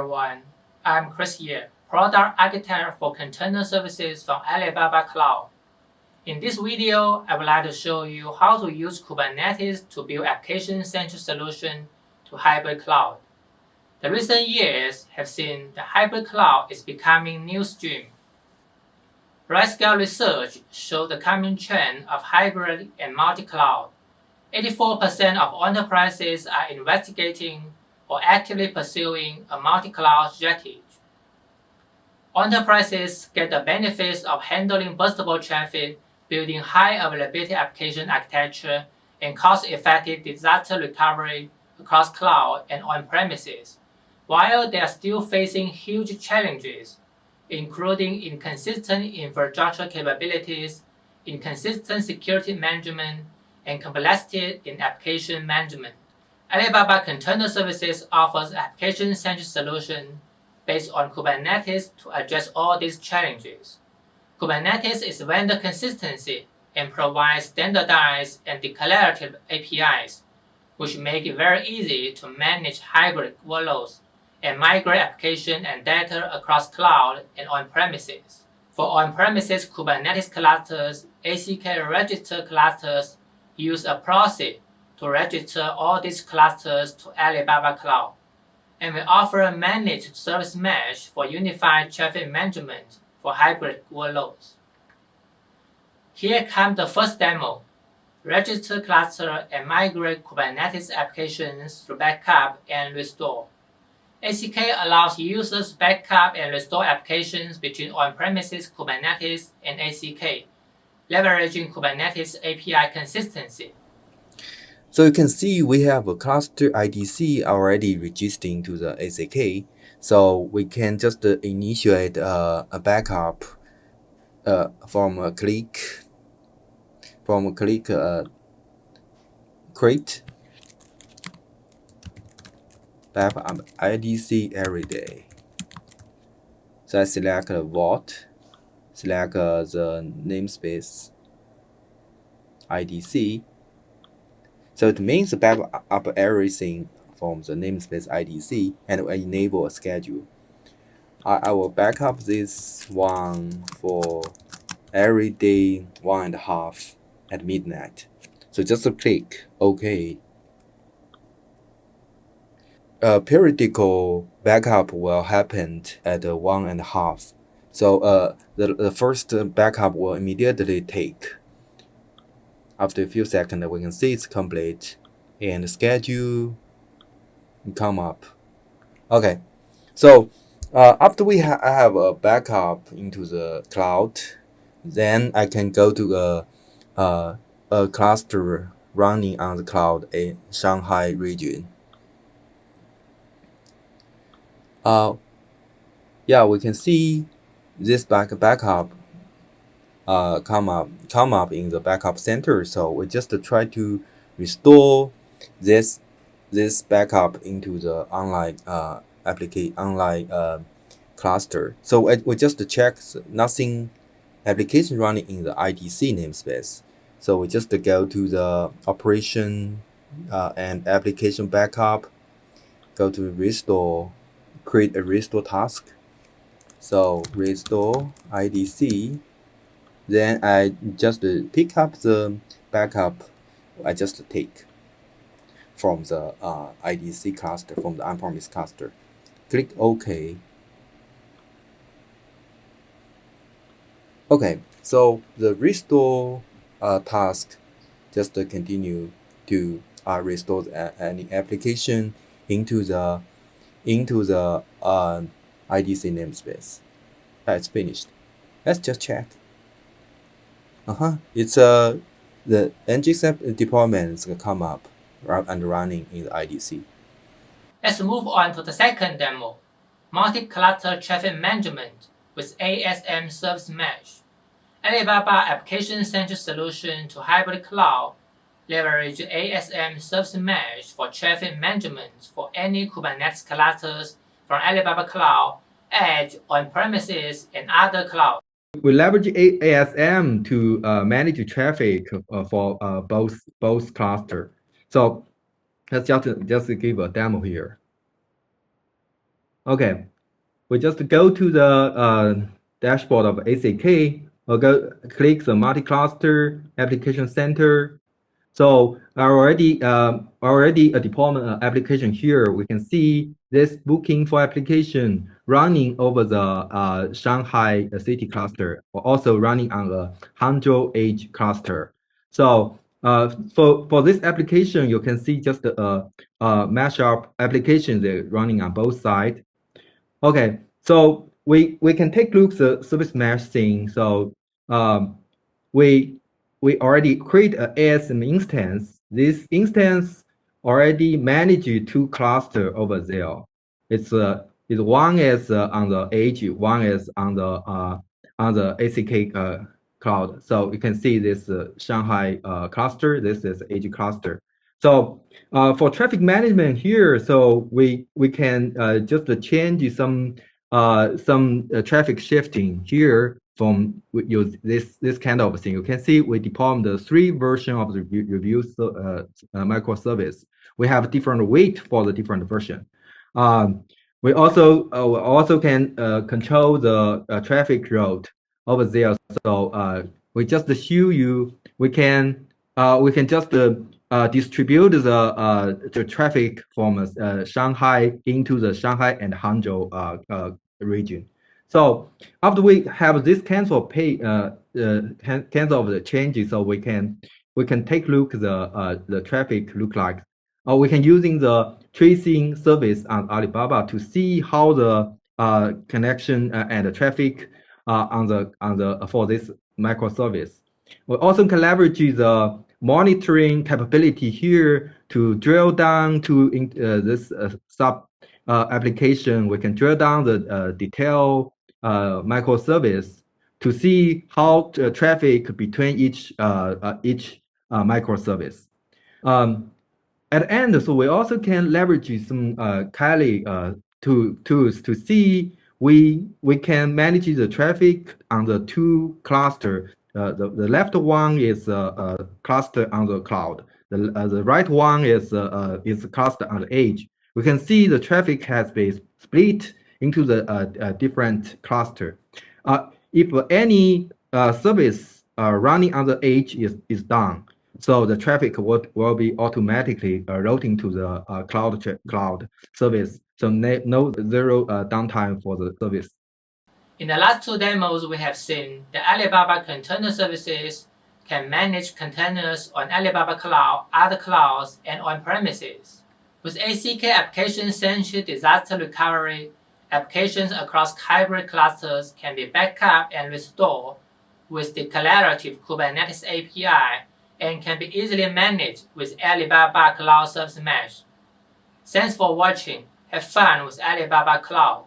everyone, I'm Kris here, Product Architect for Container Services from Alibaba Cloud. In this video, I would like to show you how to use Kubernetes to build application-centric solution to hybrid cloud. The recent years have seen the hybrid cloud is becoming mainstream. Large-scale research shows the coming trend of hybrid and multi-cloud. 84% of enterprises are investigating or actively pursuing a multi-cloud strategy. Enterprises get the benefits of handling burstable traffic, building high-availability application architecture, and cost-effective disaster recovery across cloud and on-premises, while they are still facing huge challenges, including inconsistent infrastructure capabilities, inconsistent security management, and complexity in application management. Alibaba Container Services offers application-centric solution based on Kubernetes to address all these challenges. Kubernetes is vendor consistency and provides standardized and declarative APIs, which make it very easy to manage hybrid workloads and migrate application and data across cloud and on-premises. For on-premises Kubernetes clusters, ACK register clusters use a proxy to register all these clusters to Alibaba Cloud, and we offer a managed service mesh for unified traffic management for hybrid workloads. Here comes the first demo. Register cluster and migrate Kubernetes applications through backup and restore. ACK allows users backup and restore applications between on-premises Kubernetes and ACK, leveraging Kubernetes API consistency. So you can see we have a cluster IDC already registering to the ACK. So we can just initiate a backup from a click create backup IDC every day. So I select a vault, select the namespace IDC. So it means to back up everything from the namespace IDC and enable a schedule. I will back up this one for every day 1.5 at midnight. So just click OK. A periodical backup will happen at 1.5. So the first backup will immediately take. After a few seconds, we can see it's complete and schedule come up. Okay, so after we have a backup into the cloud, then I can go to a cluster running on the cloud in Shanghai region. Yeah, we can see this backup come up in the backup center. So we just try to restore this backup into the online cluster. So we just check nothing application running in the IDC namespace. So we just go to the operation and application backup, go to restore, create a restore task. So restore IDC. Then I just pick up the backup I just take from the IDC cluster, from the on-premise cluster. Click OK. Okay, so the restore task just continue to restore any application into the IDC namespace. It's finished. Let's just check. It's the Nginx deployments come up and running in the IDC. Let's move on to the second demo, multi-cluster traffic management with ASM service mesh. Alibaba application-centric solution to hybrid cloud leverage ASM service mesh for traffic management for any Kubernetes clusters from Alibaba Cloud, Edge, on-premises, and other clouds. We leverage ASM to manage traffic for both cluster. So let's just give a demo here. Okay, we just go to the dashboard of ACK, or click the multi-cluster application center. So already a deployment application here. We can see this booking for application running over the Shanghai city cluster, or also running on the Hangzhou edge cluster. So for this application, you can see just a mashup application that running on both sides. Okay, so we can take a look at the service mesh thing. So we already create an ASM instance. This instance already manage two cluster over there. It's one is on the edge, one is on the ACK cloud. So you can see this Shanghai cluster. This is edge cluster. So for traffic management here, so we can just change some traffic shifting here from we use this kind of thing. You can see we deployed the 3 version of the review microservice. We have different weight for the different version. We also can control the traffic route over there. So we just show you we can just distribute the traffic from Shanghai into the Shanghai and Hangzhou region. So after we have this cancel of the changes, so we can take a look the traffic look like. We can using the tracing service on Alibaba to see how the connection and the traffic on the for this microservice. We also can leverage the monitoring capability here to drill down to this sub application. We can drill down the detail microservice to see how traffic between each microservice. At the end, so we also can leverage some Kali tools to see we can manage the traffic on the 2 cluster. The left one is a cluster on the cloud. The right one is a cluster on the edge. We can see the traffic has been split into the different cluster. If any service running on the edge is down, so the traffic will be automatically routing to the cloud service. So no zero downtime for the service. In the last 2 demos we have seen, the Alibaba Container Services can manage containers on Alibaba Cloud, other clouds, and on-premises. With ACK Application-Centric disaster recovery, applications across hybrid clusters can be backed up and restored with declarative Kubernetes API and can be easily managed with Alibaba Cloud Service Mesh. Thanks for watching. Have fun with Alibaba Cloud.